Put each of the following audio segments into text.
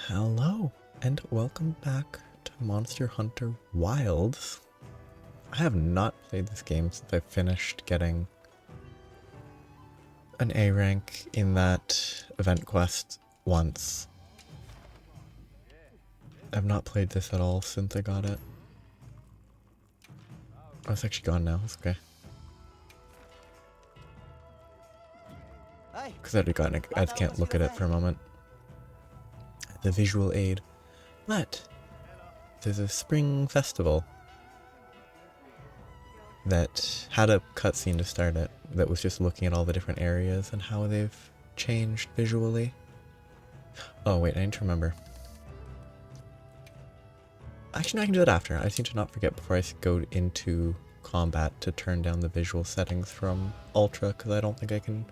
Hello, and welcome back to Monster Hunter Wilds. I have not played this game since I finished getting an A rank in that event quest once. I've not played this at all since I got it. Oh, it's actually gone now, it's okay. Because I already gotten it, I can't look at it for a moment. The visual aid. But there's a spring festival that had a cutscene to start it that was just looking at all the different areas and how they've changed visually. Oh wait, I need to remember. Actually, no, I can do that after. I just need to not forget before I go into combat to turn down the visual settings from Ultra, because I don't think I can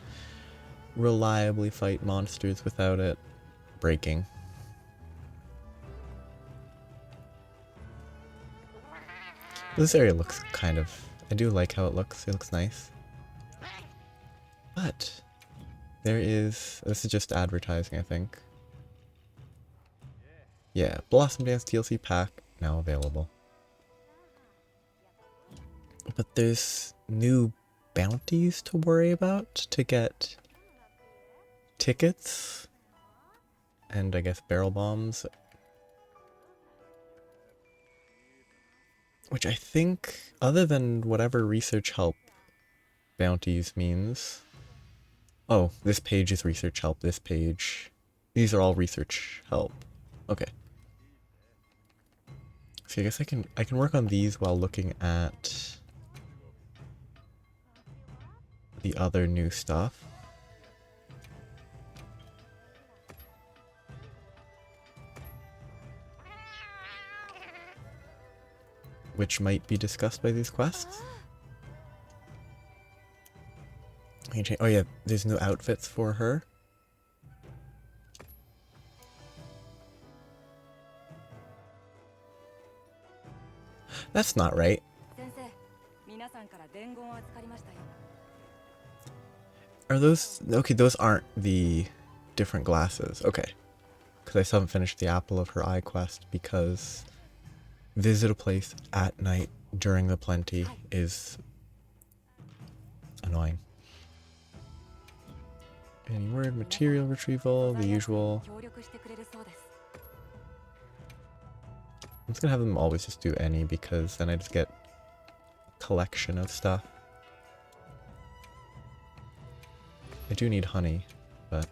reliably fight monsters without it breaking. This area looks kind of... I do like how it looks nice. But there is... This is just advertising, I think. Yeah, Blossomdance DLC pack now available. But there's new bounties to worry about to get tickets and I guess barrel bombs, which I think, other than whatever research help bounties means. Oh, this page is research help, this page. These are all research help. Okay. So I guess I can work on these while looking at the other new stuff. Which might be discussed by these quests. Oh yeah, there's new outfits for her. That's not right. Are those... Okay, those aren't the different glasses. Okay. Because I still haven't finished the Apple of her Eye quest because visit a place at night during the plenty is annoying. Any word? Material retrieval, the usual. I'm just gonna have them always just do any because then I just get a collection of stuff. I do need honey, but...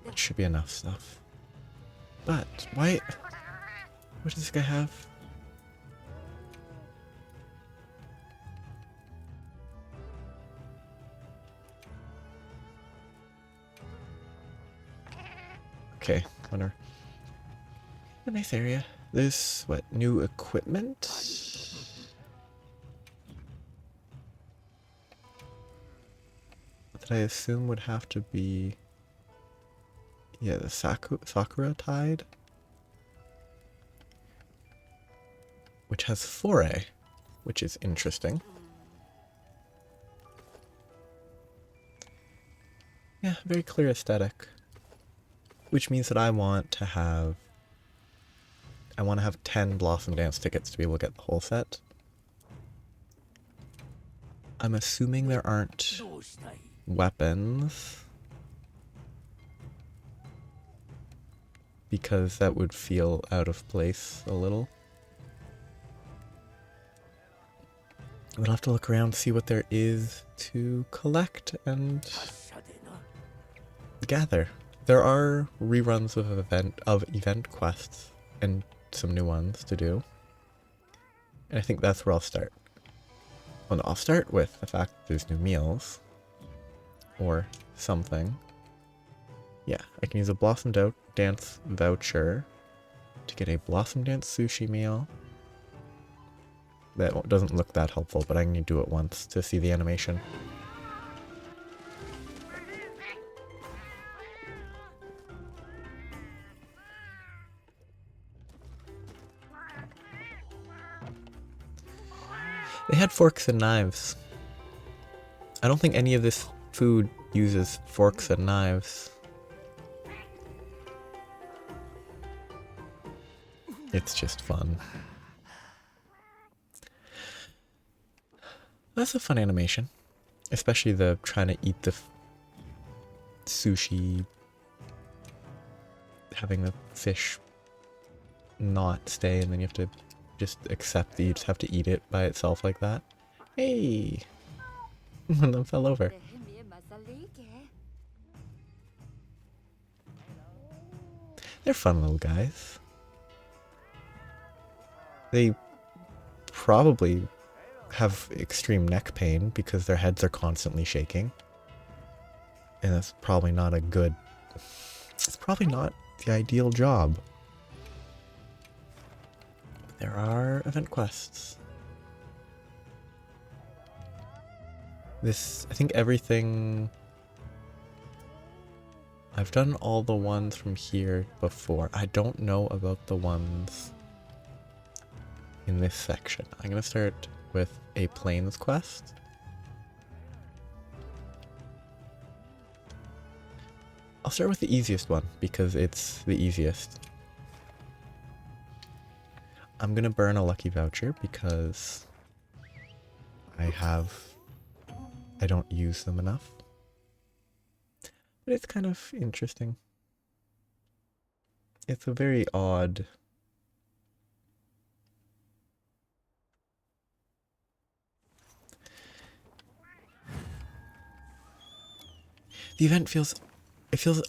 It should be enough stuff. But, why... What does this guy have? Okay, whatever. A nice area. There's, what, new equipment? That I assume would have to be... Yeah, the Sakura Tide. Which has foray, which is interesting. Yeah, very clear aesthetic. Which means that I want to have 10 Blossomdance tickets to be able to get the whole set. I'm assuming there aren't weapons, because that would feel out of place a little. We'll have to look around to see what there is to collect and gather. There are reruns of event quests and some new ones to do. And I think that's where I'll start. Well, no, I'll start with the fact that there's new meals. Or something. Yeah, I can use a Blossomdance voucher to get a Blossomdance sushi meal. That doesn't look that helpful, but I can do it once to see the animation. They had forks and knives. I don't think any of this food uses forks and knives. It's just fun. That's a fun animation. Especially the trying to eat the sushi, having the fish not stay, and then you have to just accept that you just have to eat it by itself like that. Hey! One of them fell over. They're fun little guys. They probably have extreme neck pain because their heads are constantly shaking. And that's probably not a good... It's probably not the ideal job. But there are event quests. I think everything... I've done all the ones from here before. I don't know about the ones in this section. I'm gonna start with a Plains quest. I'll start with the easiest one because it's the easiest. I'm gonna burn a lucky voucher because I don't use them enough. But it's kind of interesting. It's a very odd... The event feels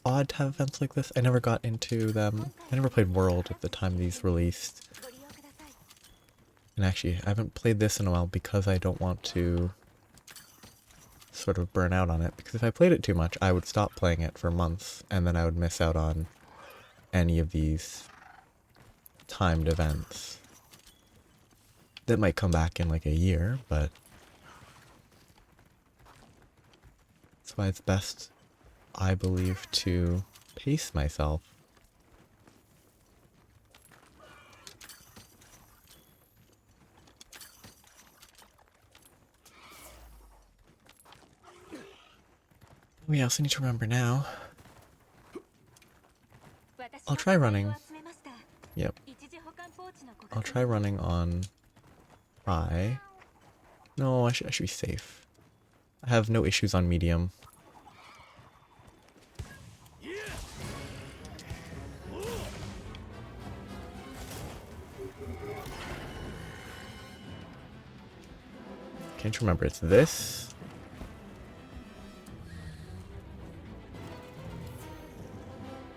odd to have events like this. I never got into them. I never played World at the time these released. And actually, I haven't played this in a while because I don't want to sort of burn out on it. Because if I played it too much, I would stop playing it for months, and then I would miss out on any of these timed events that might come back in like a year, but that's why it's best, I believe, to pace myself. We also need to remember now. I'll try running. Yep. I'll try running on high. No, I should be safe. I have no issues on medium. Can't remember, it's this.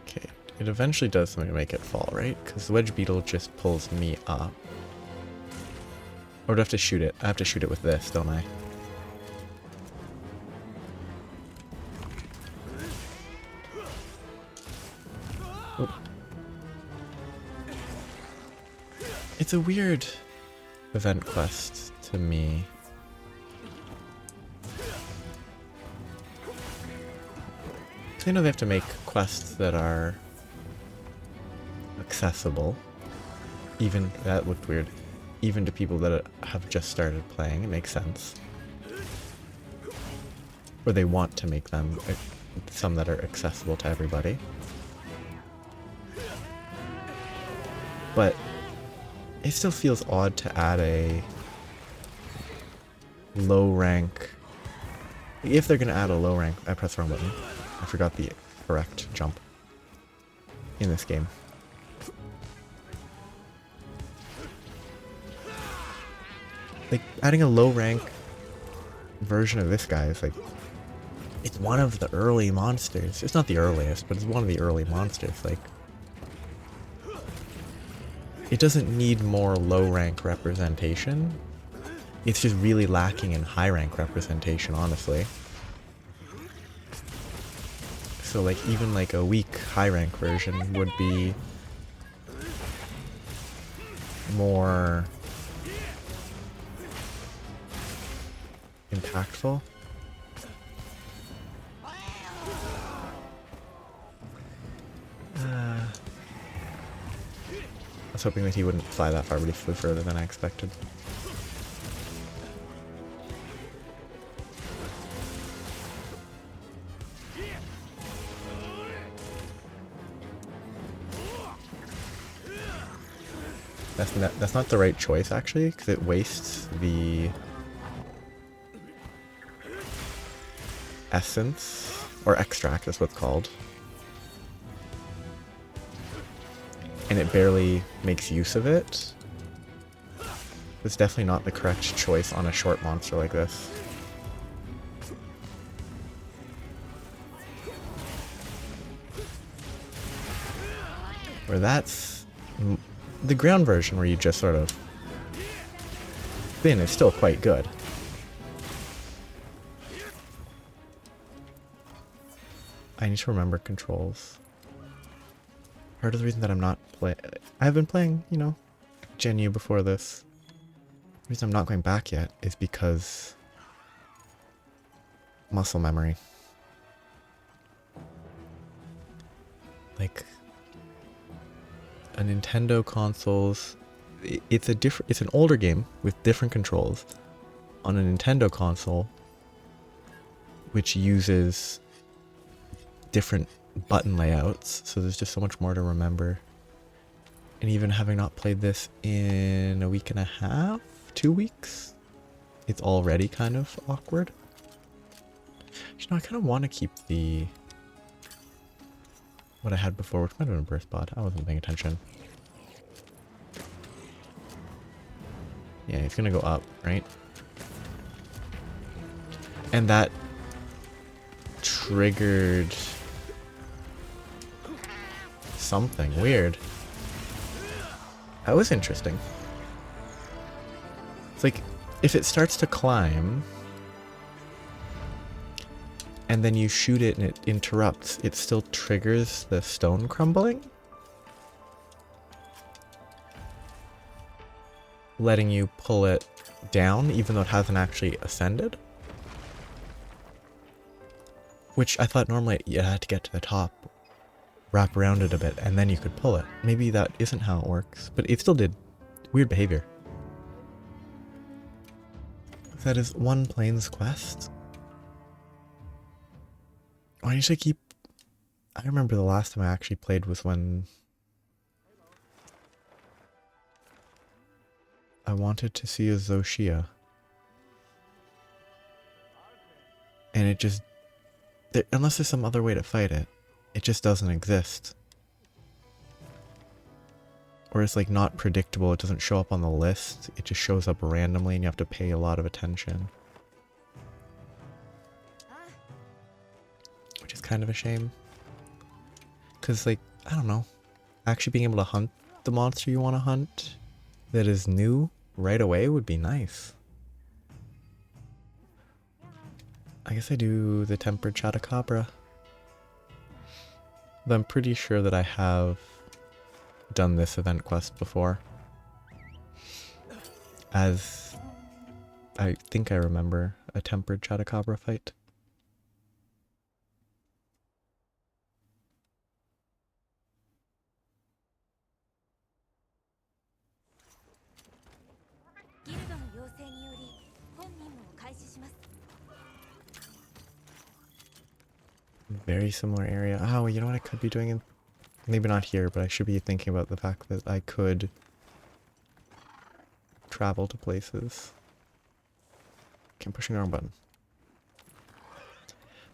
Okay, it eventually does something to make it fall, right? Because the wedge beetle just pulls me up. Or do I have to shoot it? I have to shoot it with this, don't I? Oop. It's a weird event quest to me. I know they have to make quests that are accessible. Even, that looked weird. Even to people that have just started playing, it makes sense. Or they want to make them, some that are accessible to everybody. But it still feels odd to add a low rank. If they're going to add a low rank, I pressed the wrong button. I forgot the correct jump in this game. Like, adding a low rank version of this guy is like, it's one of the early monsters. It's not the earliest, but it's one of the early monsters. Like, it doesn't need more low rank representation. It's just really lacking in high rank representation, honestly. So like even like a weak high rank version would be more impactful. I was hoping that he wouldn't fly that far, but he flew further than I expected. That's not the right choice, actually, because it wastes the essence, or extract, that's what it's called. And it barely makes use of it. It's definitely not the correct choice on a short monster like this. Where that's the ground version, where you just sort of spin, is still quite good. I need to remember controls. Part of the reason that I'm not I've been playing, you know, Gen U before this. The reason I'm not going back yet is because muscle memory. Like a Nintendo console's, it's an older game with different controls on a Nintendo console, which uses different button layouts, so there's just so much more to remember. And even having not played this in a week and a half, 2 weeks, it's already kind of awkward. You know, I kind of want to keep what I had before, which might have been a burst pod. I wasn't paying attention. Yeah, it's gonna go up, right? And that triggered something weird. That was interesting. It's like, if it starts to climb, and then you shoot it and it interrupts, it still triggers the stone crumbling, letting you pull it down even though it hasn't actually ascended. Which I thought normally you had to get to the top, wrap around it a bit, and then you could pull it. Maybe that isn't how it works, but it still did weird behavior. That is one Plains quest. I usually keep... I remember the last time I actually played was when I wanted to see a Zoshia. And it just... unless there's some other way to fight it, it just doesn't exist. Or it's like not predictable, it doesn't show up on the list, it just shows up randomly and you have to pay a lot of attention. Which is kind of a shame. Because, like, I don't know, actually being able to hunt the monster you want to hunt that is new right away would be nice. I guess I do the Tempered Chatacabra. But I'm pretty sure that I have done this event quest before. As I think I remember a Tempered Chatacabra fight. Very similar area. Oh, you know what I could be doing in... Maybe not here, but I should be thinking about the fact that I could travel to places. Okay, I'm pushing the wrong button.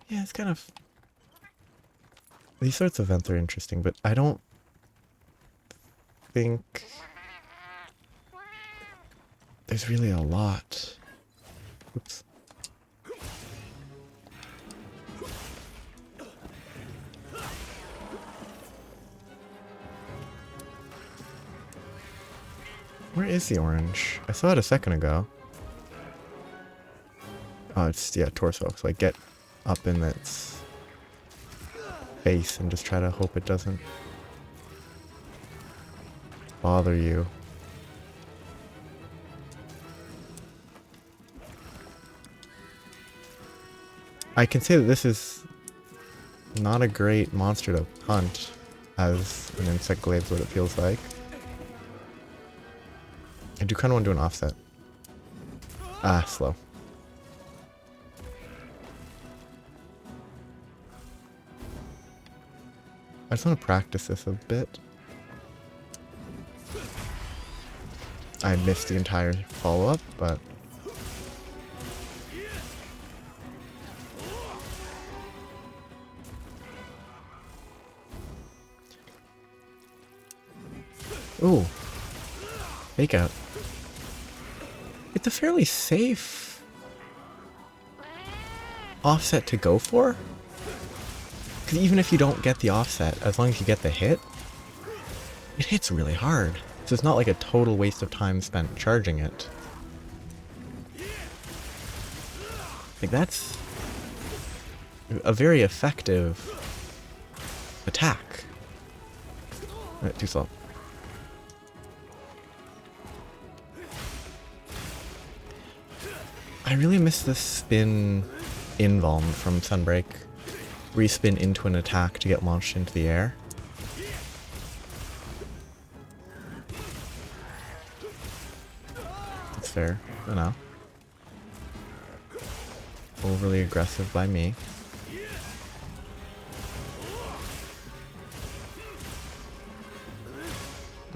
Yeah, it's kind of... These sorts of events are interesting, but I don't think there's really a lot. Oops. Where is the orange? I saw it a second ago. Oh, it's, yeah, torso. So I get up in its face and just try to hope it doesn't bother you. I can say that this is not a great monster to hunt as an insect glaive is what it feels like. I do kind of want to do an offset. Ah, slow. I just want to practice this a bit. I missed the entire follow-up, but... Ooh. Fake out. It's a fairly safe offset to go for. Because even if you don't get the offset, as long as you get the hit, it hits really hard. So it's not like a total waste of time spent charging it. Like, that's a very effective attack. Alright, too slow. I really miss the spin invuln from Sunbreak. Respin into an attack to get launched into the air. That's fair. I know. Overly aggressive by me.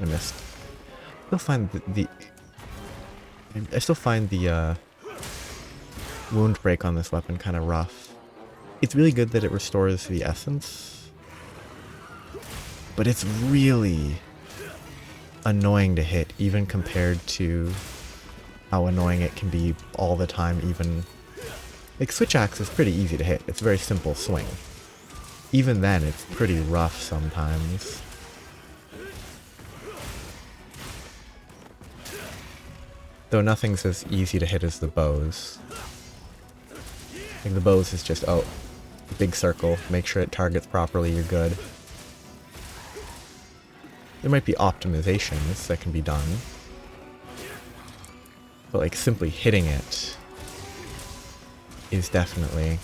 I missed. I still find the wound break on this weapon kind of rough. It's really good that it restores the essence, but it's really annoying to hit, even compared to how annoying it can be all the time. Even like switch axe is pretty easy to hit. It's a very simple swing. Even then, it's pretty rough sometimes. Though nothing's as easy to hit as the bows. Like the bows is just, oh, big circle, make sure it targets properly, you're good. There might be optimizations that can be done. But like simply hitting it is definitely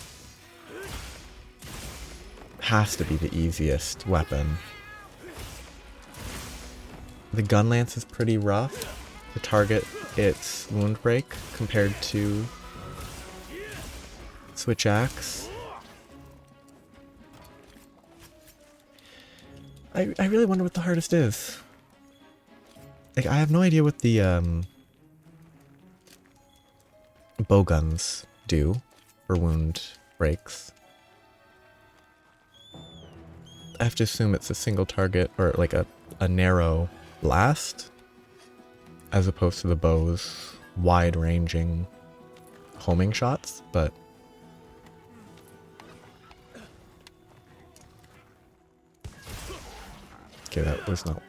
has to be the easiest weapon. The gun lance is pretty rough to target its wound break compared to switch axe. I really wonder what the hardest is. Like, I have no idea what the bow guns do for wound breaks. I have to assume it's a single target, or like a narrow blast, as opposed to the bow's wide-ranging homing shots, but... Okay, that was not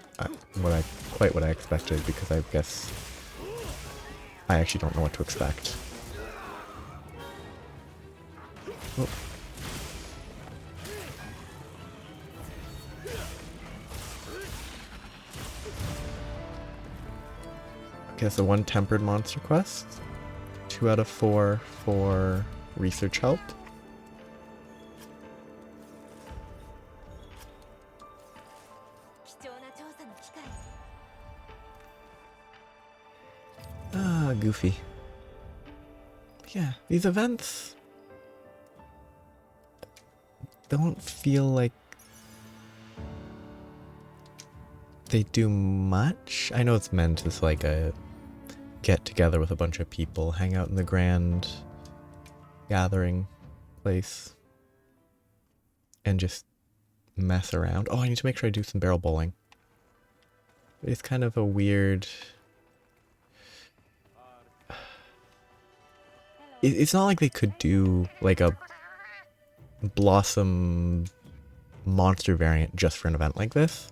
quite what I expected, because I guess I actually don't know what to expect. Oh. Okay, so 1 tempered monster quest, 2 out of 4 for research help. Ah, goofy. Yeah, these events don't feel like they do much. I know it's meant as like a get together with a bunch of people, hang out in the grand gathering place, and just mess around. Oh, I need to make sure I do some barrel bowling. It's kind of a weird... It's not like they could do like a Blossom monster variant just for an event like this.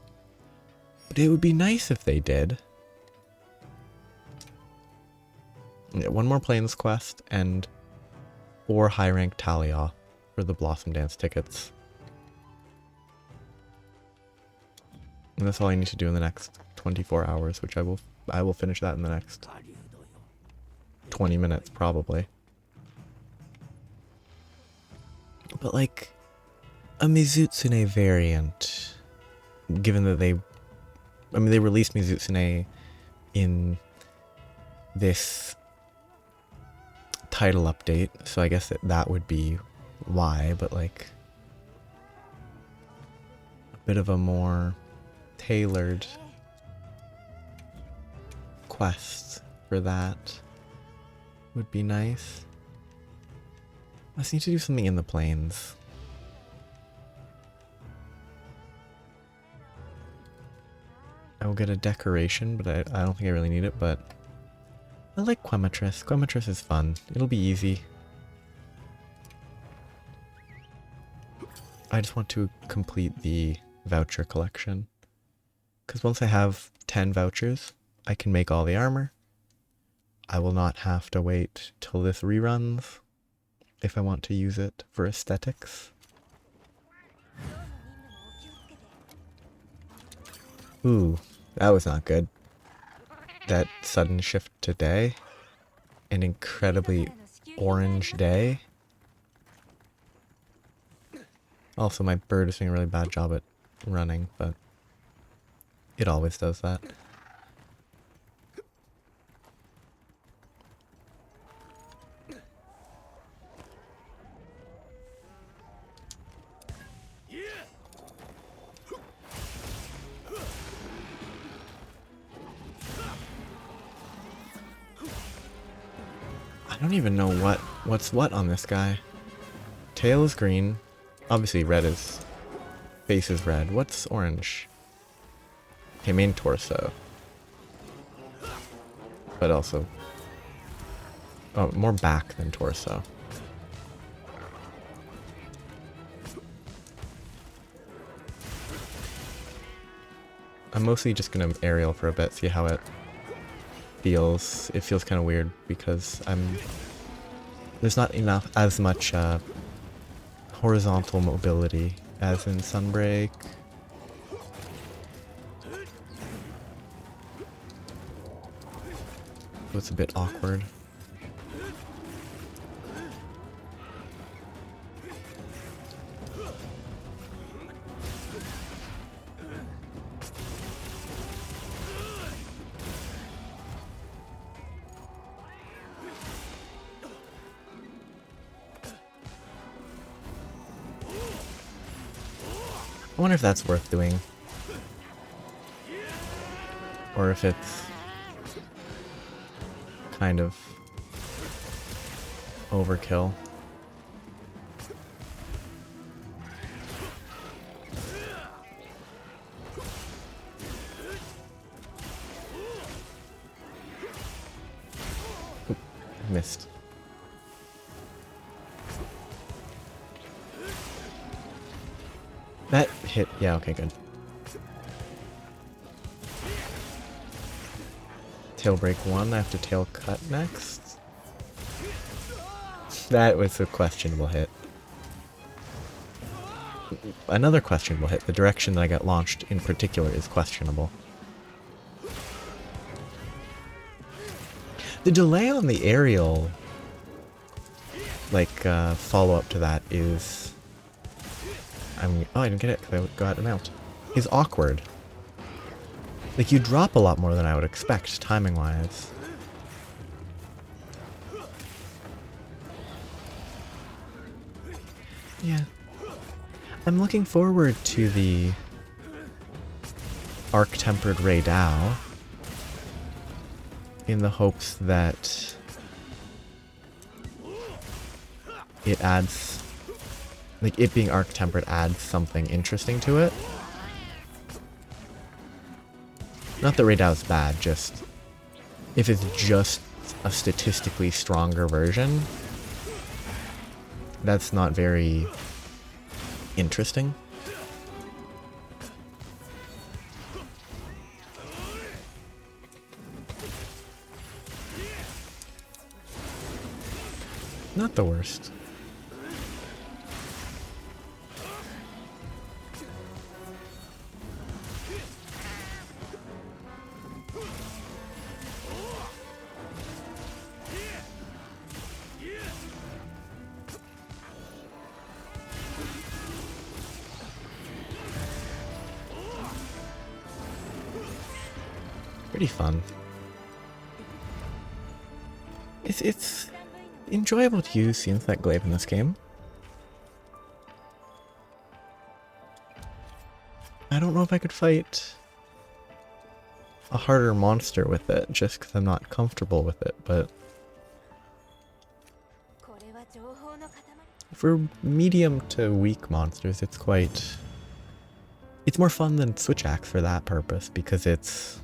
But it would be nice if they did. Yeah, 1 more Plains quest and 4 high rank Talia for the Blossomdance tickets. And that's all I need to do in the next 24 hours, which I will finish that in the next 20 minutes probably. But like a Mizutsune variant, given that they released Mizutsune in this title update, so I guess that would be why, but like a bit of a more tailored quest for that would be nice. I just need to do something in the plains. I will get a decoration, but I don't think I really need it, but I like Quematress. Quematress is fun. It'll be easy. I just want to complete the voucher collection. Because once I have 10 vouchers, I can make all the armor. I will not have to wait till this reruns if I want to use it for aesthetics. Ooh, that was not good. That sudden shift to day. An incredibly orange day. Also, my bird is doing a really bad job at running, but it always does that. I don't even know what's what on this guy. Tail is green. Obviously red is... face is red. What's orange? Okay, main torso. But also... oh, more back than torso. I'm mostly just gonna aerial for a bit, see how it feels. It feels kind of weird because there's not enough as much horizontal mobility as in Sunbreak. So it's a bit awkward. I wonder if that's worth doing. Or if it's kind of overkill. Oop, missed. That hit, yeah, okay, good. Tail break one, I have to tail cut next. That was a questionable hit. Another questionable hit, the direction that I got launched in particular is questionable. The delay on the aerial, like, follow-up to that is... oh, I didn't get it because I got an mount. Is awkward. Like, you drop a lot more than I would expect, timing-wise. Yeah. I'm looking forward to the Arc-Tempered Ray Dao in the hopes that it adds... like, it being arc-tempered adds something interesting to it. Not that Ray Dao's bad, just... if it's just a statistically stronger version, that's not very interesting. Not the worst. Pretty fun. It's enjoyable to use Synthetic Glaive in this game. I don't know if I could fight a harder monster with it, just because I'm not comfortable with it, but for medium to weak monsters, it's quite... It's more fun than Switch Axe for that purpose, because it's...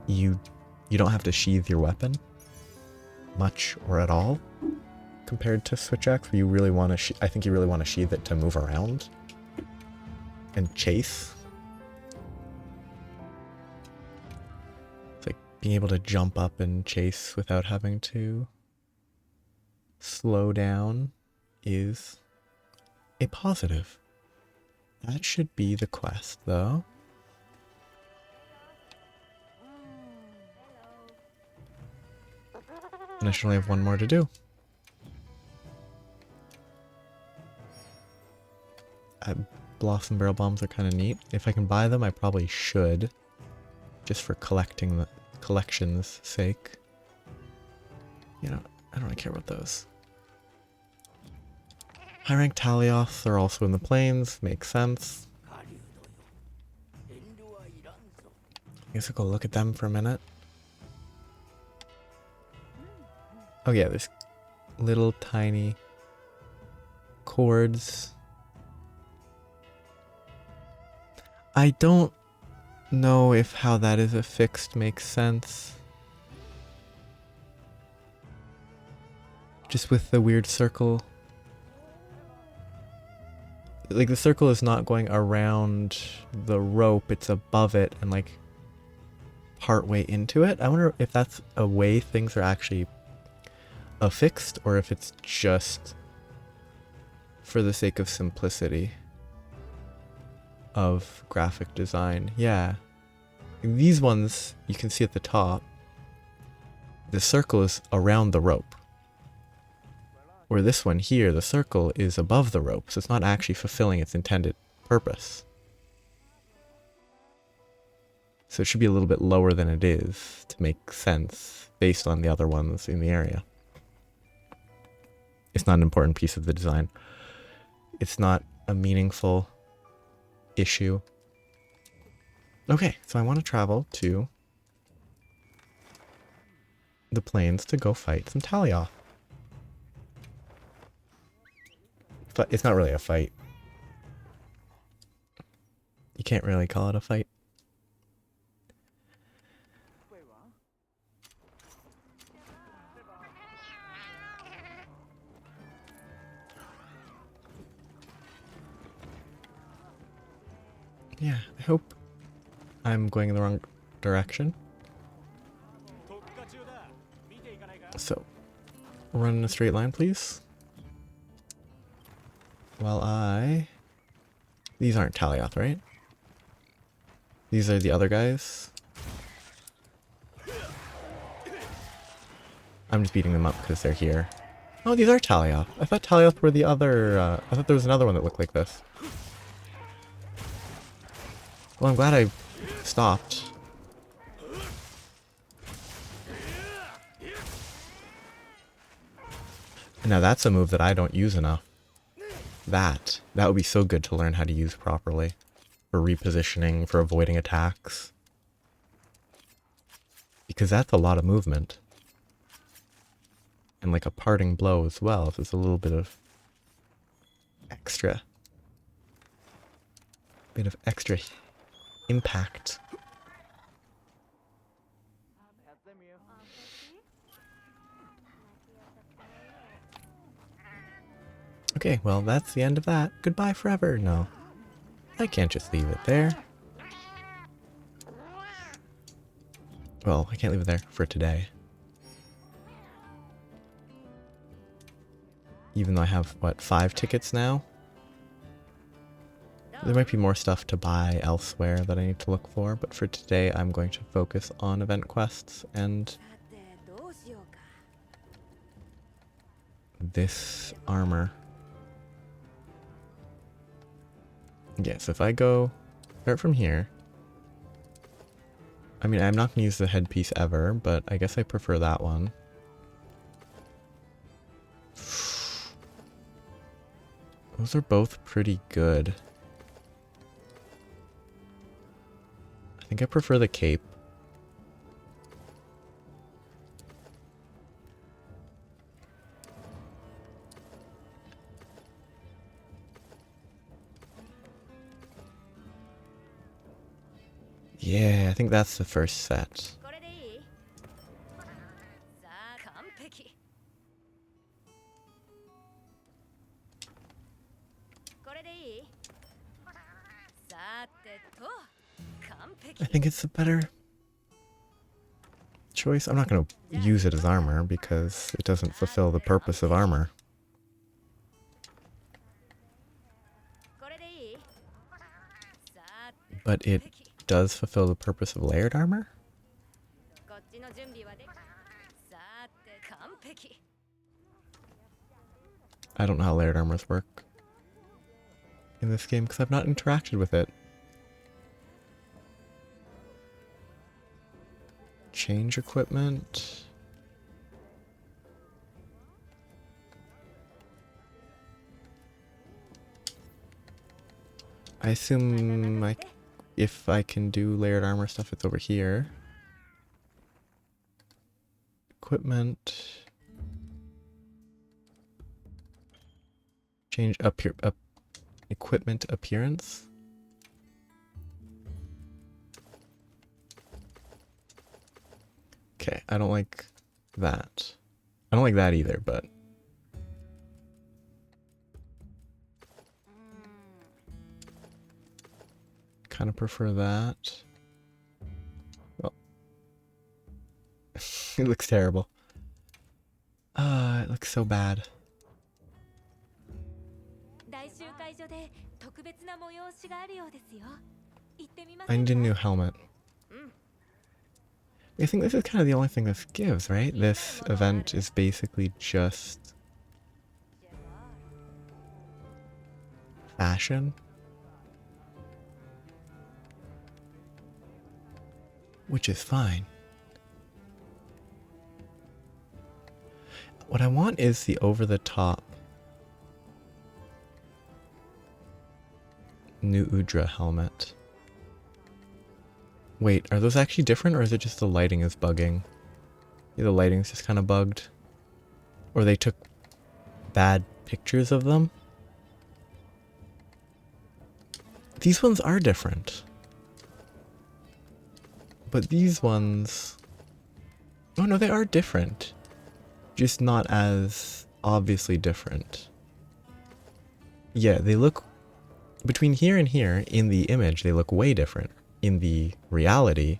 You don't have to sheathe your weapon much or at all, compared to Switch Axe, where you really want to... I think you really want to sheathe it to move around and chase. It's like being able to jump up and chase without having to slow down is a positive. That should be the quest, though. And I should only have one more to do. Blossom barrel bombs are kind of neat. If I can buy them, I probably should. Just for collecting the collection's sake. You know, I don't really care about those. High rank Talioths are also in the plains. Makes sense. I guess I'll go look at them for a minute. Oh yeah, there's little tiny chords. I don't know if how that is affixed makes sense. Just with the weird circle. Like the circle is not going around the rope, it's above it and like part way into it. I wonder if that's a way things are actually affixed or if it's just for the sake of simplicity of graphic design. Yeah. These ones you can see at the top, the circle is around the rope. Where this one here, the circle is above the rope, so it's not actually fulfilling its intended purpose. So it should be a little bit lower than it is to make sense based on the other ones in the area. It's not an important piece of the design. It's not a meaningful issue. Okay, so I want to travel to the plains to go fight some Talioth. But it's not really a fight. You can't really call it a fight. Yeah, I hope I'm going in the wrong direction. So, run in a straight line, please. While these aren't Talioth, right? These are the other guys. I'm just beating them up because they're here. Oh, these are Talioth. I thought Talioth were the other, I thought there was another one that looked like this. Well, I'm glad I stopped. And now that's a move that I don't use enough. That would be so good to learn how to use properly. For repositioning, for avoiding attacks. Because that's a lot of movement. And like a parting blow as well, so it's a little bit of extra. Bit of extra impact. Okay, well, that's the end of that. Goodbye forever. No. I can't just leave it there. Well, I can't leave it there for today. Even though I have, what, 5 tickets now? There might be more stuff to buy elsewhere that I need to look for, but for today I'm going to focus on event quests and this armor. Yeah, so if I go start from here, I mean, I'm not going to use the headpiece ever, but I guess I prefer that one. Those are both pretty good. I think I prefer the cape. Yeah, I think that's the first set. I think it's a better choice. I'm not going to use it as armor because it doesn't fulfill the purpose of armor. But it does fulfill the purpose of layered armor? I don't know how layered armors work in this game because I've not interacted with it. Change equipment. I assume if I can do layered armor stuff, it's over here. Equipment. Change equipment appearance. Okay, I don't like that. I don't like that either, but kind of prefer that. Well, it looks terrible. It looks so bad. I need a new helmet. I think this is kind of the only thing this gives, right? This event is basically just fashion. Which is fine. What I want is the over-the-top New Udra helmet. Wait, are those actually different, or is it just the lighting is bugging? Yeah, the lighting's just kind of bugged. Or they took bad pictures of them? These ones are different. But these ones... Oh no, they are different. Just not as obviously different. Yeah, they look... Between here and here, in the image, they look way different. In the reality,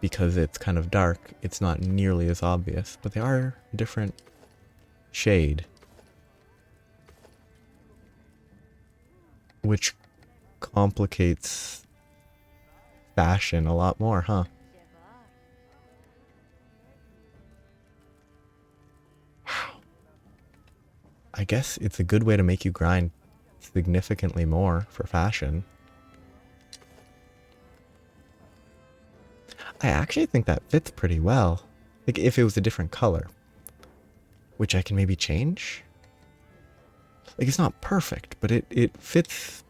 because it's kind of dark, it's not nearly as obvious. But they are different shade. Which complicates fashion a lot more, huh? Wow. I guess it's a good way to make you grind significantly more for fashion. I actually think that fits pretty well. Like if it was a different color. Which I can maybe change? Like it's not perfect, but it fits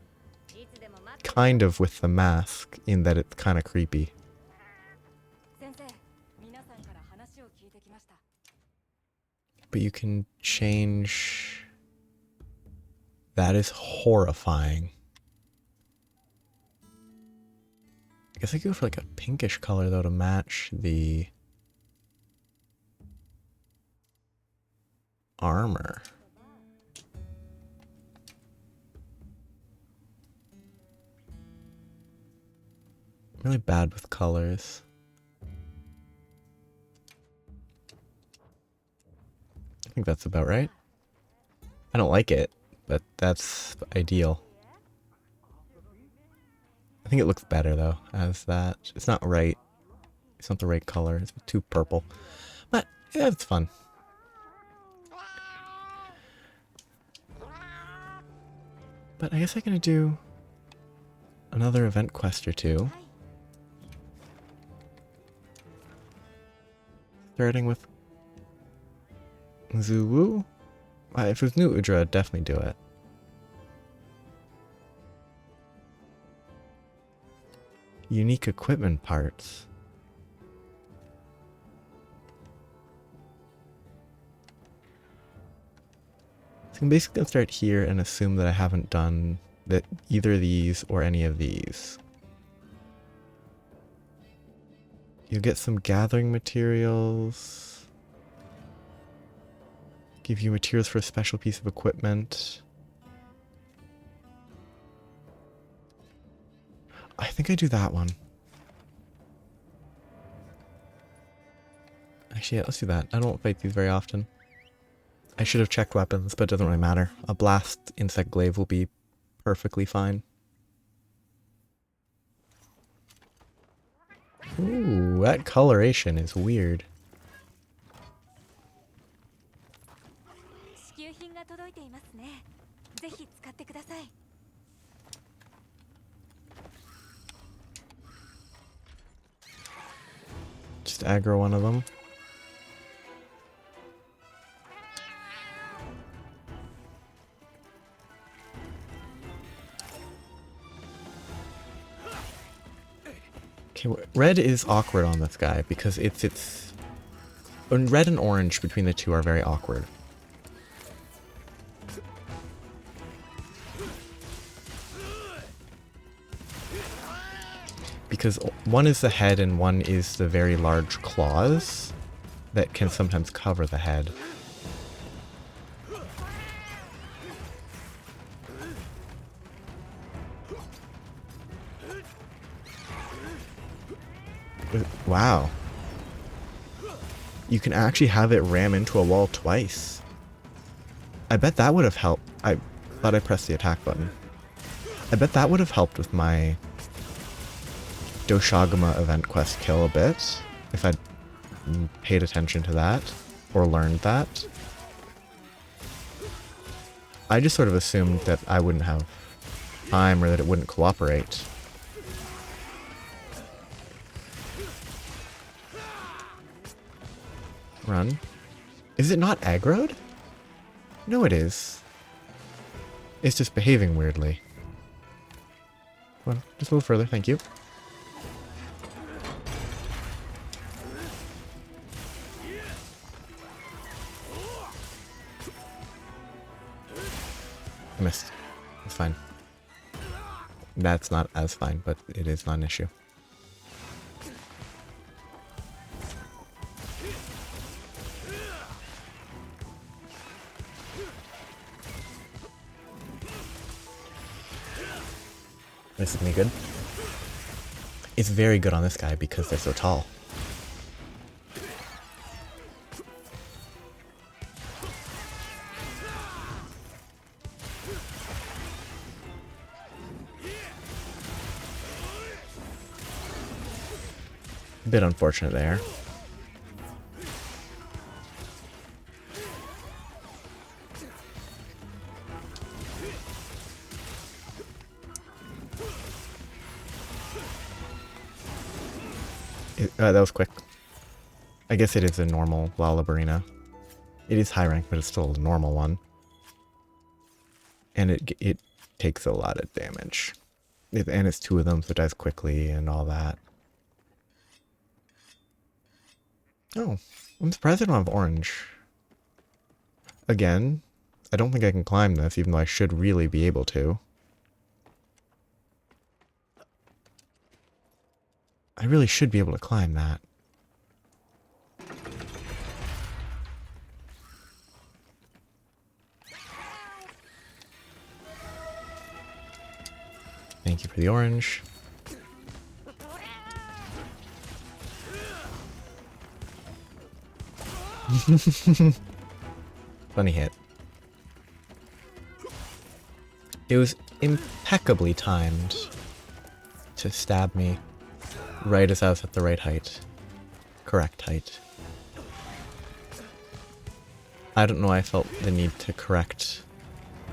kind of with the mask in that it's kind of creepy. But you can change... That is horrifying. I guess I could go for like a pinkish color though to match the armor. I'm really bad with colors. I think that's about right. I don't like it, but that's ideal. I think it looks better though as that. It's not right. It's not the right color. It's too purple. But yeah, it's fun. But I guess I'm gonna do another event quest or two. Starting with Zulu. If it was New Udra, I'd definitely do it. Unique equipment parts. So I'm basically gonna start here and assume that I haven't done that either of these or any of these. You'll get some gathering materials. Give you materials for a special piece of equipment. I think I do that one. Actually, yeah, let's do that. I don't fight these very often. I should have checked weapons, but it doesn't really matter. A blast insect glaive will be perfectly fine. Ooh, that coloration is weird. Just aggro one of them. Okay, red is awkward on this guy because it's and red and orange between the two are very awkward. Because one is the head and one is the very large claws that can sometimes cover the head. Wow. You can actually have it ram into a wall twice. I bet that would have helped. I thought I pressed the attack button. I bet that would have helped with my Doshagama event quest kill a bit, if I'd paid attention to that, or learned that. I just sort of assumed that I wouldn't have time, or that it wouldn't cooperate. Run. Is it not aggroed? No, it is. It's just behaving weirdly. Come on, just a little further, thank you. I missed. It's fine. That's not as fine, but it is not an issue. This is gonna be good. It's very good on this guy because they're so tall. A bit unfortunate there. That was quick. I guess it is a normal Lalabarina. It is high rank, but it's still a normal one. And it takes a lot of damage. And it's two of them, so it dies quickly and all that. Oh, I'm surprised I don't have orange. Again, I don't think I can climb this, even though I should really be able to. I really should be able to climb that. Thank you for the orange. Funny hit. It was impeccably timed to stab me right as I was at the right height. Correct height. I don't know why I felt the need to correct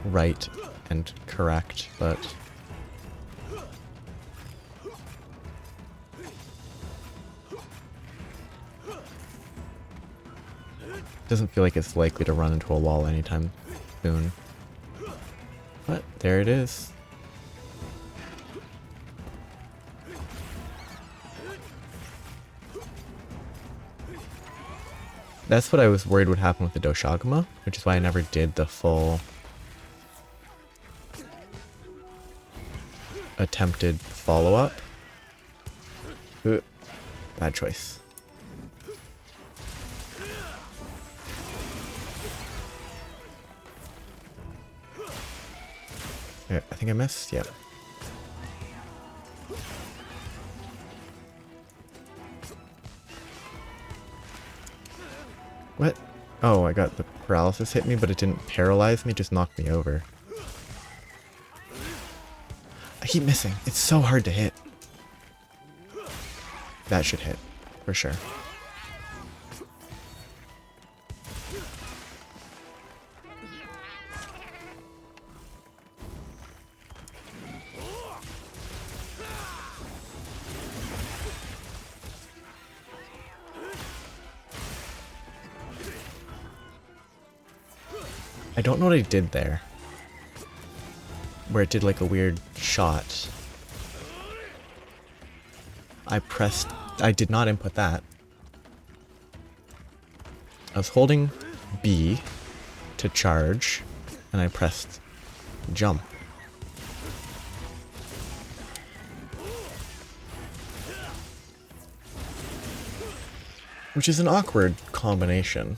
right and correct, but doesn't feel like it's likely to run into a wall anytime soon. But there it is. That's what I was worried would happen with the Doshaguma, which is why I never did the full attempted follow-up. Bad choice. Yeah, I think I missed. Yep. What? Oh, I got the paralysis hit me, but it didn't paralyze me, just knocked me over. I keep missing. It's so hard to hit. That should hit, for sure. I don't know what I did there. Where it did like a weird shot. I did not input that. I was holding B to charge, and I pressed jump. Which is an awkward combination.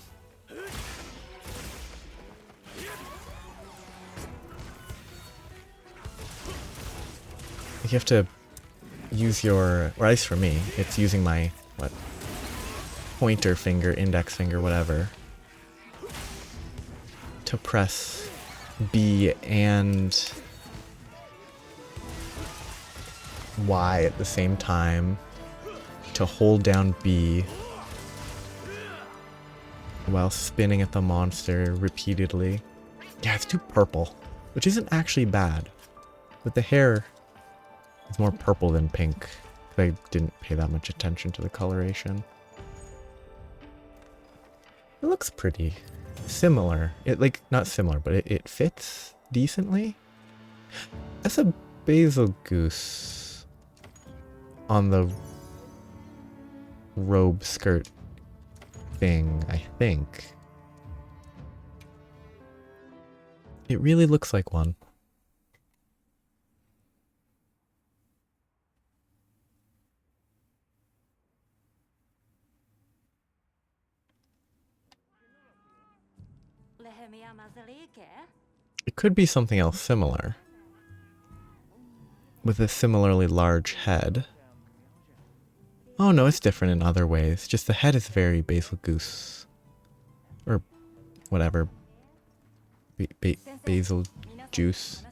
You have to use your, or at least for me, it's using my, what, pointer finger, index finger, whatever, to press B and Y at the same time, to hold down B while spinning at the monster repeatedly. Yeah, it's too purple, which isn't actually bad, but the hair is more purple than pink. I didn't pay that much attention to the coloration. It looks pretty similar. It, like, not similar, but it fits decently. That's a basil goose on the robe skirt thing, I think. It really looks like one. It could be something else similar, with a similarly large head. Oh no, it's different in other ways. Just the head is very basil goose. Or whatever. Basil juice-esque.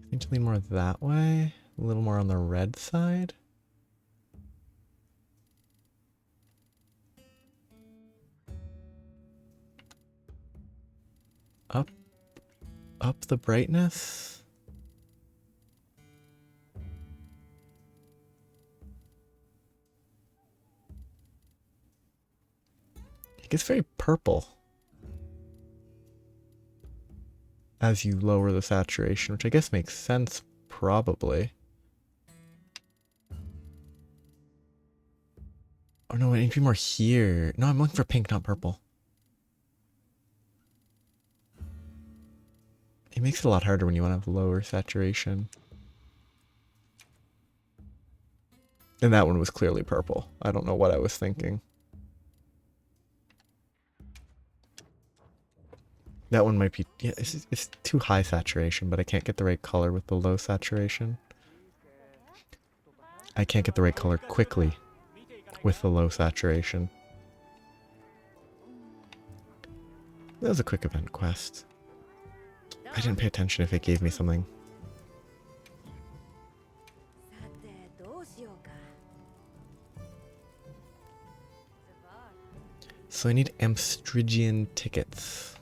I need to lean more that way. A little more on the red side. Up the brightness. It gets very purple as you lower the saturation, which I guess makes sense, probably. Oh no, it needs to be more here. No, I'm looking for pink, not purple. It makes it a lot harder when you want to have lower saturation. And that one was clearly purple. I don't know what I was thinking. That one might be, yeah, it's too high saturation, but I can't get the right color with the low saturation. I can't get the right color quickly with the low saturation. That was a quick event quest. I didn't pay attention if it gave me something. So I need Amstrigian tickets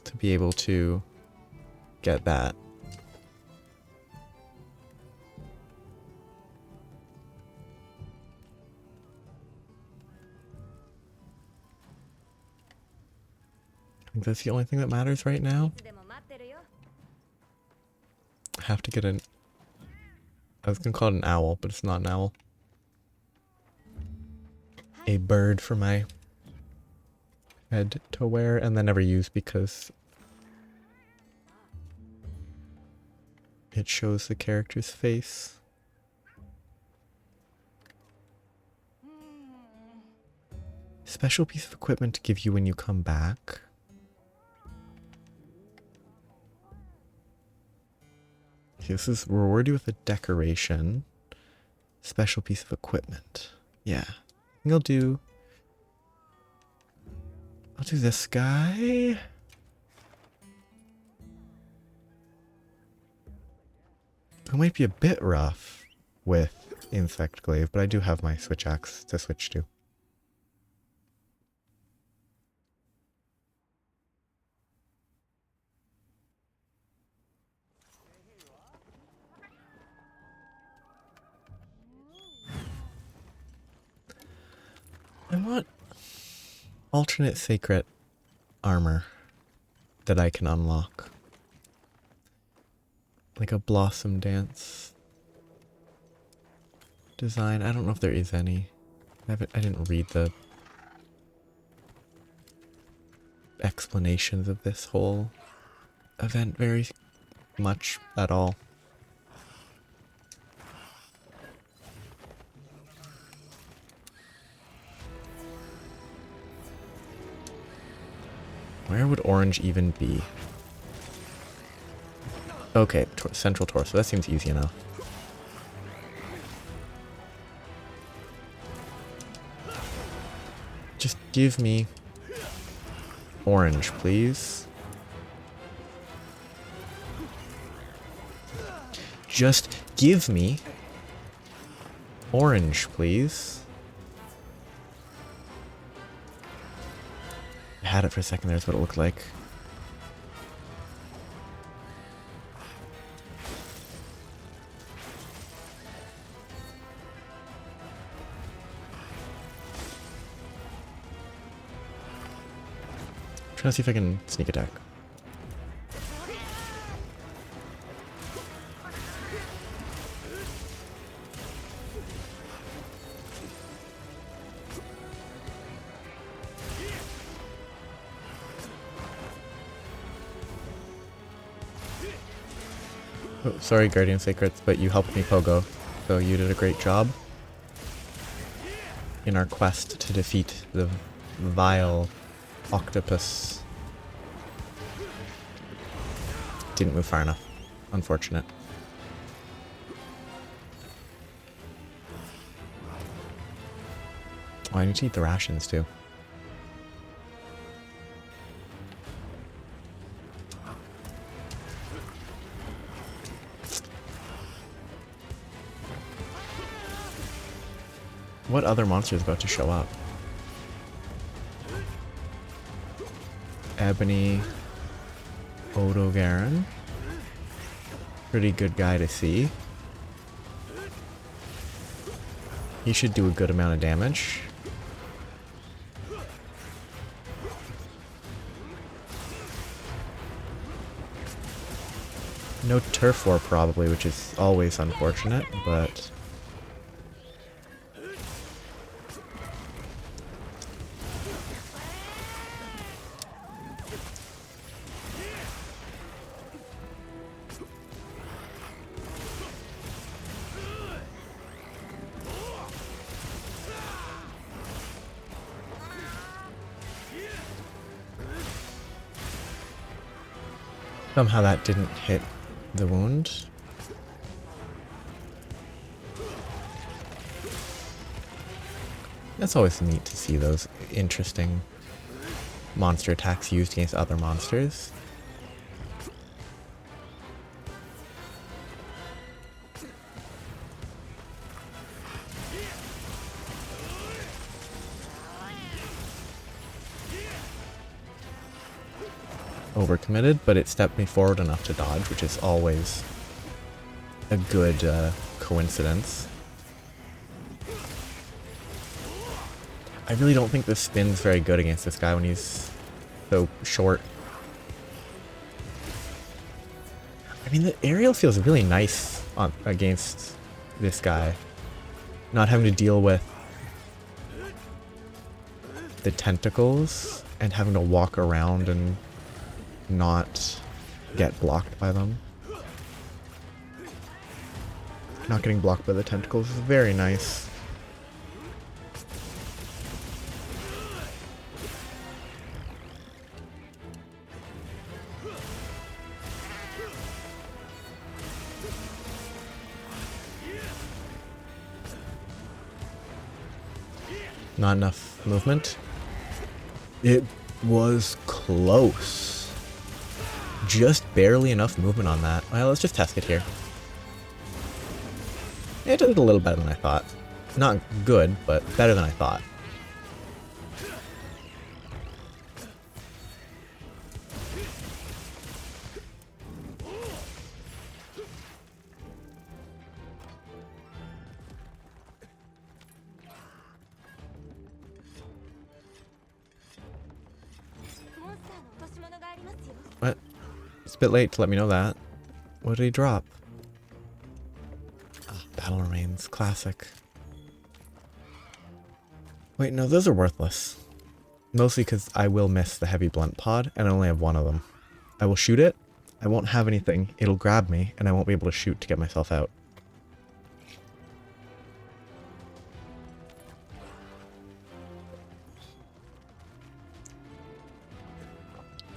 to be able to get that. I think that's the only thing that matters right now. I have to get an... I was gonna call it an owl, but it's not an owl. A bird for my head to wear and then never use because it shows the character's face. Special piece of equipment to give you when you come back. Okay, this is reward you with a decoration. Special piece of equipment. Yeah. I think I'll do this guy. It might be a bit rough with Insect Glaive, but I do have my switch axe to switch to. I want alternate sacred armor that I can unlock. Like a Blossomdance design. I don't know if there is any. I didn't read the explanations of this whole event very much at all. Where would orange even be? Okay, central torso. That seems easy enough. Just give me orange, please. Just give me orange, please. I had it for a second there, that's what it looked like. Trying to see if I can sneak attack. Oh, sorry, Guardian Secrets, but you helped me Pogo, so you did a great job in our quest to defeat the vile octopus. Didn't move far enough. Unfortunate. Oh, I need to eat the rations too. What other monster is about to show up? Ebony Odogaron. Pretty good guy to see. He should do a good amount of damage. No turf war probably, which is always unfortunate, but... somehow that didn't hit the wound. It's always neat to see those interesting monster attacks used against other monsters. Overcommitted, but it stepped me forward enough to dodge, which is always a good coincidence. I really don't think the spin's very good against this guy when he's so short. I mean, the aerial feels really nice against this guy. Not having to deal with the tentacles and having to walk around and not get blocked by them. Not getting blocked by the tentacles is very nice. Not enough movement. It was close. Just barely enough movement on that. Well, let's just test it here. It did a little better than I thought. Not good, but better than I thought. What? It's a bit late to let me know that. What did he drop? Oh, battle remains. Classic. Wait, no, those are worthless. Mostly because I will miss the heavy blunt pod, and I only have one of them. I will shoot it, I won't have anything, it'll grab me, and I won't be able to shoot to get myself out.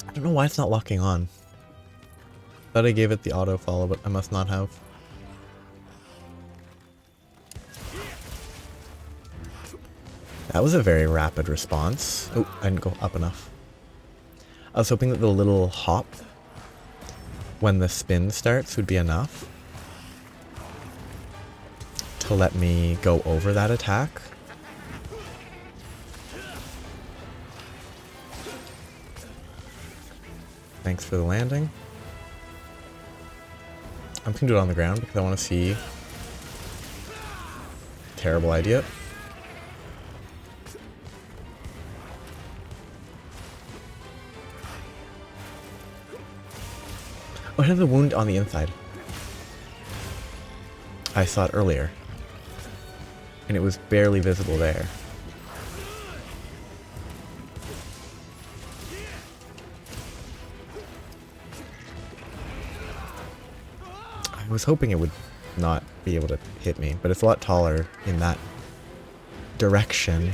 I don't know why it's not locking on. Thought I gave it the auto follow, but I must not have. That was a very rapid response. Oh, I didn't go up enough. I was hoping that the little hop when the spin starts would be enough to let me go over that attack. Thanks for the landing. I'm gonna do it on the ground because I want to see. Terrible idea. Oh, it has a wound on the inside. I saw it earlier. And it was barely visible there. I was hoping it would not be able to hit me, but it's a lot taller in that direction.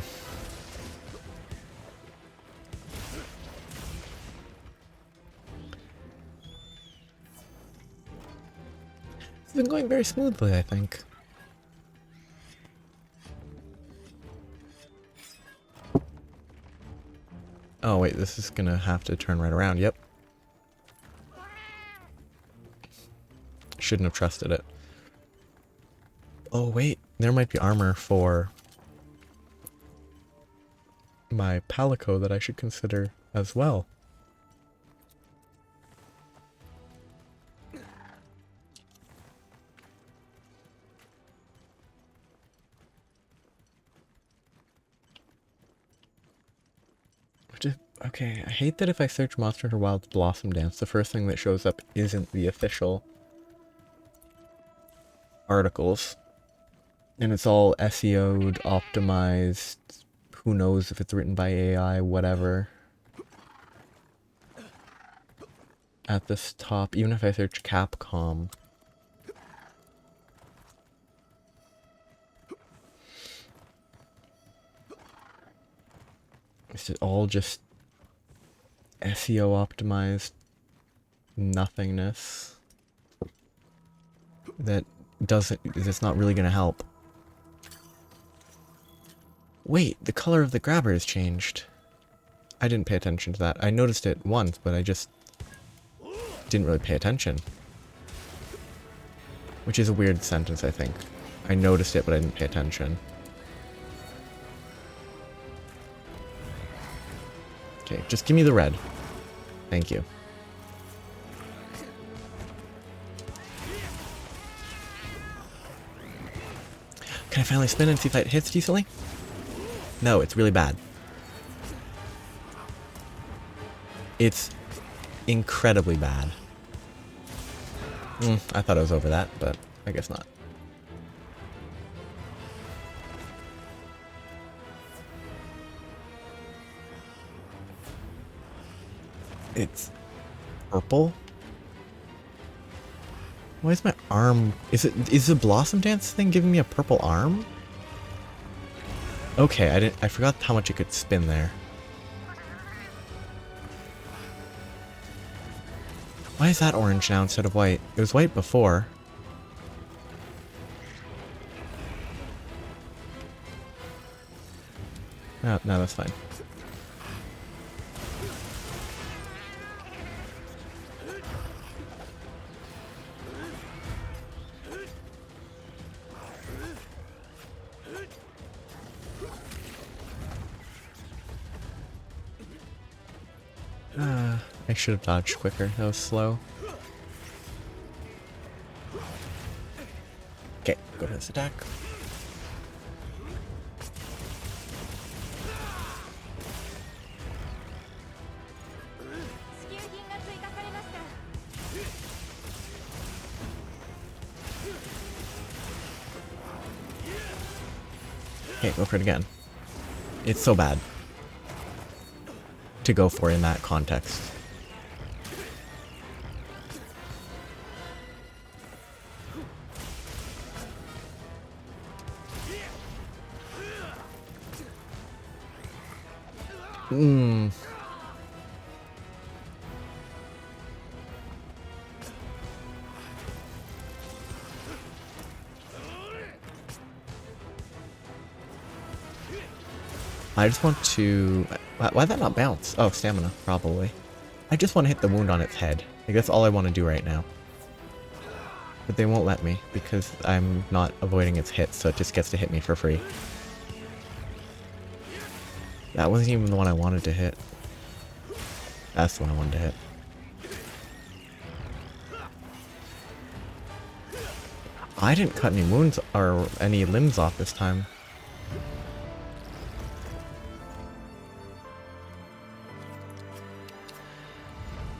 It's been going very smoothly, I think. Oh wait, this is gonna have to turn right around, yep. Shouldn't have trusted it. Oh wait, there might be armor for my Palico that I should consider as well. Okay, I hate that if I search Monster Hunter Wilds Blossomdance, the first thing that shows up isn't the official articles. And it's all SEO'd, optimized, who knows if it's written by AI, whatever. At this top, even if I search Capcom. It's all just SEO optimized nothingness that that's not really gonna help. Wait, the color of the grabber has changed. I didn't pay attention to that. I noticed it once, but I just didn't really pay attention. Which is a weird sentence, I think. I noticed it, but I didn't pay attention. Okay, just give me the red. Thank you. Can I finally spin and see if it hits decently? No, it's really bad. It's incredibly bad. I thought I was over that, but I guess not. It's purple? Why is my arm... Is the Blossomdance thing giving me a purple arm? Okay, I forgot how much it could spin there. Why is that orange now instead of white? It was white before. Oh, no, that's fine. I should have dodged quicker. That was slow. Okay, go to this attack. Okay, go for it again. It's so bad to go for in that context. I just want to... Why'd that not bounce? Oh, stamina, probably. I just want to hit the wound on its head. Like, that's all I want to do right now. But they won't let me, because I'm not avoiding its hits, so it just gets to hit me for free. That wasn't even the one I wanted to hit. That's the one I wanted to hit. I didn't cut any wounds or any limbs off this time.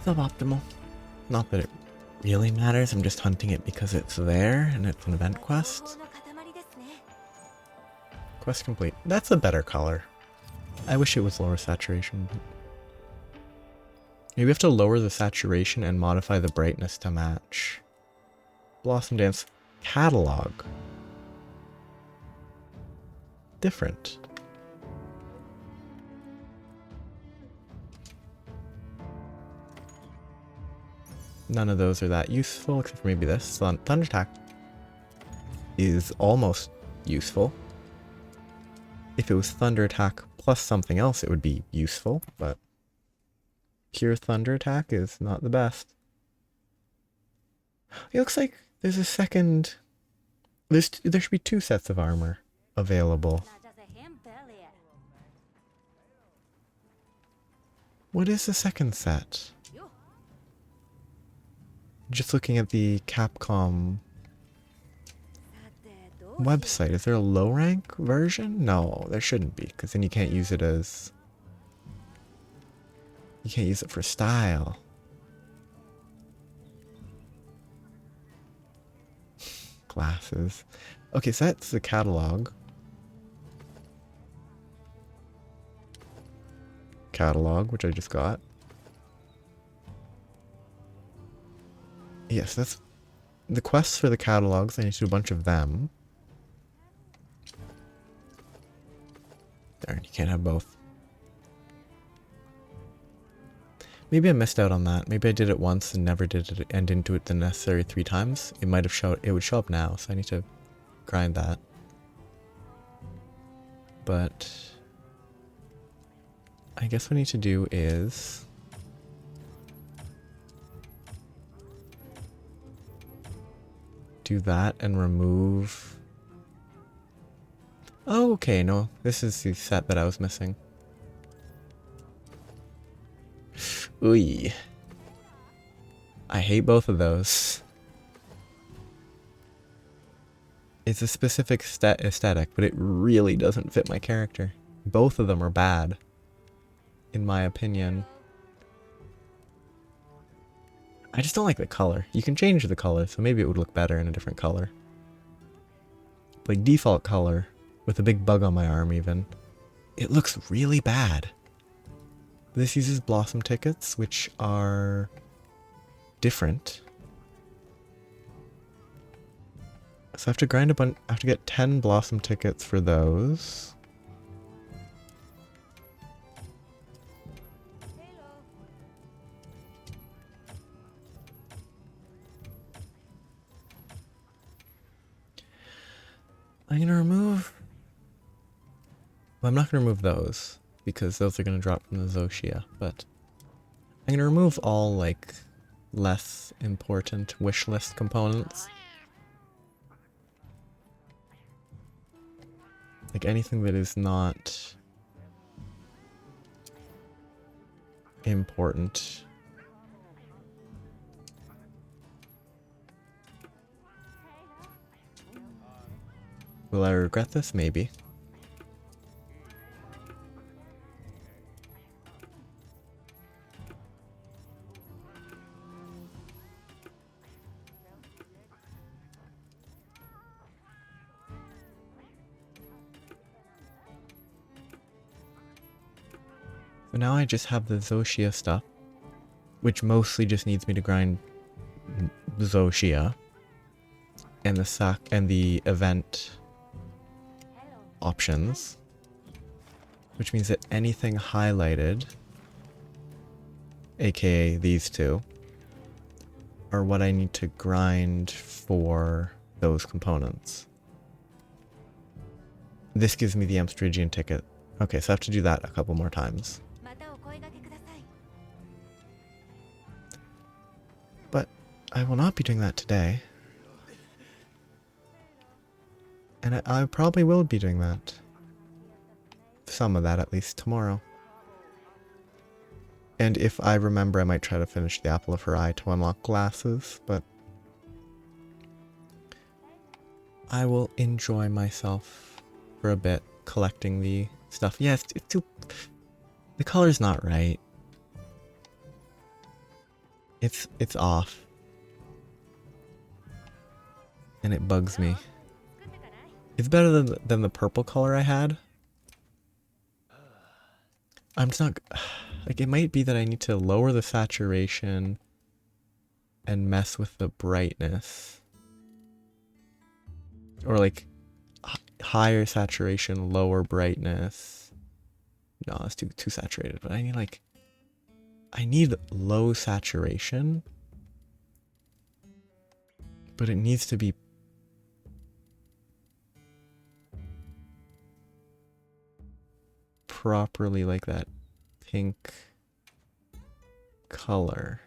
Suboptimal. Not that it really matters, I'm just hunting it because it's there and it's an event quest. Quest complete. That's a better color. I wish it was lower saturation. Maybe we have to lower the saturation and modify the brightness to match. Blossomdance catalog. Different. None of those are that useful, except for maybe this. Thunder Attack is almost useful. If it was Thunder Attack plus something else, it would be useful, but pure Thunder Attack is not the best. It looks like there's a second... there should be 2 sets of armor available. What is the second set? Just looking at the Capcom website, is there a low rank version? No, there shouldn't be, because then you can't use it as... You can't use it for style. Glasses. Okay, so that's the catalog. Catalog, which I just got. Yes, that's the quests for the catalogs. I need to do a bunch of them. Darn, you can't have both. Maybe I missed out on that. Maybe I did it once and never did it and didn't do it the necessary 3 times. It might have showed. It would show up now, so I need to grind that. But I guess what I need to do is do that and remove... Oh, okay, no. This is the set that I was missing. Ooh. I hate both of those. It's a specific aesthetic, but it really doesn't fit my character. Both of them are bad, in my opinion. I just don't like the color. You can change the color, so maybe it would look better in a different color. Like default color, with a big bug on my arm even, it looks really bad. This uses Blossom tickets, which are different. So I have to grind a bunch, I have to get 10 Blossom tickets for those. I'm gonna remove... Well, I'm not gonna remove those, because those are gonna drop from the Zoshia, but I'm gonna remove all, like, less important wish list components. Like anything that is not important. Will I regret this? Maybe. So now I just have the Zoshia stuff, which mostly just needs me to grind Zoshia and the event options, which means that anything highlighted, aka these two, are what I need to grind for those components. This gives me the Amstrigian ticket. Okay, so I have to do that a couple more times. But I will not be doing that today. And I probably will be doing that. Some of that, at least, tomorrow. And if I remember, I might try to finish the Apple of Her Eye to unlock glasses, but I will enjoy myself for a bit collecting the stuff. Yes, it's too... The color's not right. It's off. And it bugs me. It's better than the purple color I had. I'm just not... Like, it might be that I need to lower the saturation and mess with the brightness. Or, like, higher saturation, lower brightness. No, it's too saturated. But I need, like... I need low saturation. But it needs to be... properly like that pink color.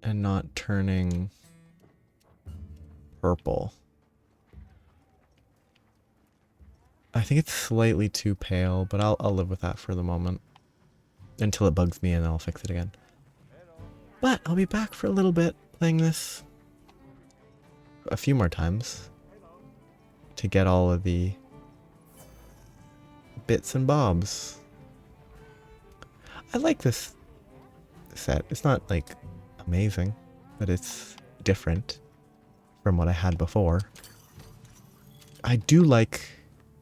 And not turning purple. I think it's slightly too pale, but I'll live with that for the moment. Until it bugs me and I'll fix it again. But I'll be back for a little bit playing this a few more times to get all of the bits and bobs. I like this set. It's not like amazing, but it's different from what I had before. I do like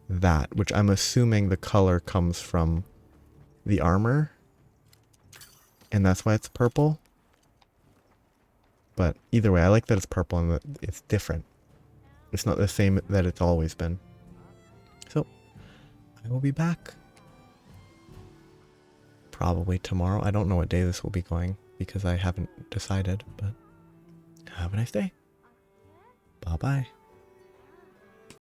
that, which I'm assuming the color comes from the armor, and that's why it's purple. But either way, I like that it's purple and that it's different. It's not the same that it's always been. So, I will be back. Probably tomorrow. I don't know what day this will be going because I haven't decided, but have a nice day. Bye-bye.